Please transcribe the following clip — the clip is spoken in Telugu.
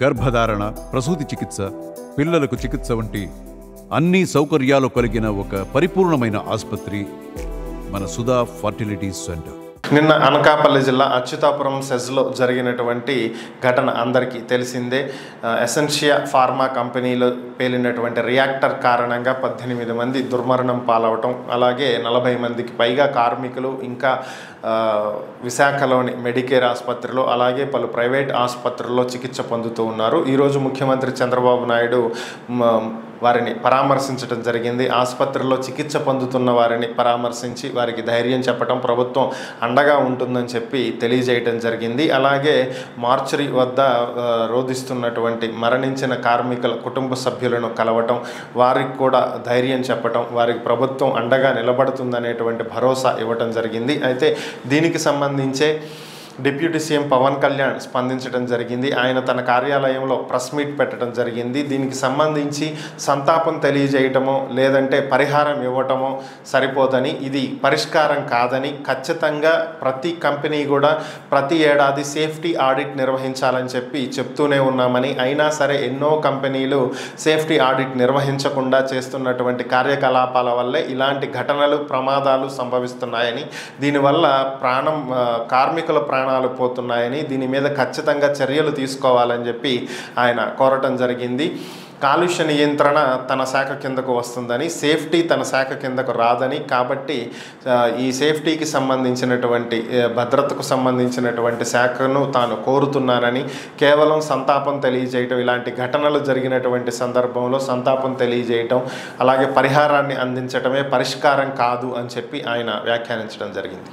గర్భధారణ, ప్రసూతి చికిత్స, పిల్లలకు చికిత్స వంటి అన్ని సౌకర్యాలు కలిగిన ఒక పరిపూర్ణమైన ఆసుపత్రి మన సుధా ఫర్టిలిటీ సెంటర్. నిన్న అనకాపల్లి జిల్లా అచ్యుతాపురం సెజ్లో జరిగినటువంటి ఘటన అందరికీ తెలిసిందే. ఎసెన్షియా ఫార్మా కంపెనీలో పేలినటువంటి రియాక్టర్ కారణంగా 18 మంది దుర్మరణం పాలవటం, అలాగే 40 మందికి పైగా కార్మికులు ఇంకా విశాఖలోని మెడికేర్ ఆసుపత్రిలో అలాగే పలు ప్రైవేట్ ఆసుపత్రుల్లో చికిత్స పొందుతూ ఉన్నారు. ఈరోజు ముఖ్యమంత్రి చంద్రబాబు నాయుడు వారిని పరామర్శించడం జరిగింది. ఆసుపత్రిలో చికిత్స పొందుతున్న వారిని పరామర్శించి వారికి ధైర్యం చెప్పడం, ప్రభుత్వం అండగా ఉంటుందని చెప్పి తెలియజేయటం జరిగింది. అలాగే మార్చురీ వద్ద రోధిస్తున్నటువంటి మరణించిన కార్మికుల కుటుంబ సభ్యులను కలవటం, వారికి కూడా ధైర్యం చెప్పటం, వారికి ప్రభుత్వం అండగా నిలబడుతుందనేటువంటి భరోసా ఇవ్వటం జరిగింది. అయితే దీనికి సంబంధించే డిప్యూటీ సీఎం పవన్ కళ్యాణ్ స్పందించడం జరిగింది. ఆయన తన కార్యాలయంలో ప్రెస్ మీట్ పెట్టడం జరిగింది. దీనికి సంబంధించి సంతాపం తెలియజేయటమో లేదంటే పరిహారం ఇవ్వటమో సరిపోదని, ఇది పరిష్కారం కాదని, ఖచ్చితంగా ప్రతి కంపెనీ కూడా ప్రతి ఏడాది సేఫ్టీ ఆడిట్ నిర్వహించాలని చెప్పి చెప్తూనే ఉన్నామని, అయినా సరే ఎన్నో కంపెనీలు సేఫ్టీ ఆడిట్ నిర్వహించకుండా చేస్తున్నటువంటి కార్యకలాపాల వల్లే ఇలాంటి ఘటనలు, ప్రమాదాలు సంభవిస్తున్నాయని, దీనివల్ల కార్మికుల ప్రాణాలు పోతున్నాయని, దీని మీద ఖచ్చితంగా చర్యలు తీసుకోవాలని చెప్పి ఆయన కోరటం జరిగింది. కాలుష్య నియంత్రణ తన శాఖ కిందకు వస్తుందని, సేఫ్టీ తన శాఖ కిందకు రాదని, కాబట్టి ఈ సేఫ్టీకి సంబంధించినటువంటి భద్రతకు సంబంధించినటువంటి శాఖను తాను కోరుతున్నానని, కేవలం సంతాపం తెలియజేయటం, ఇలాంటి ఘటనలు జరిగినటువంటి సందర్భంలో సంతాపం తెలియజేయటం అలాగే పరిహారాన్ని అందించటమే పరిష్కారం కాదు అని చెప్పి ఆయన వ్యాఖ్యానించడం జరిగింది.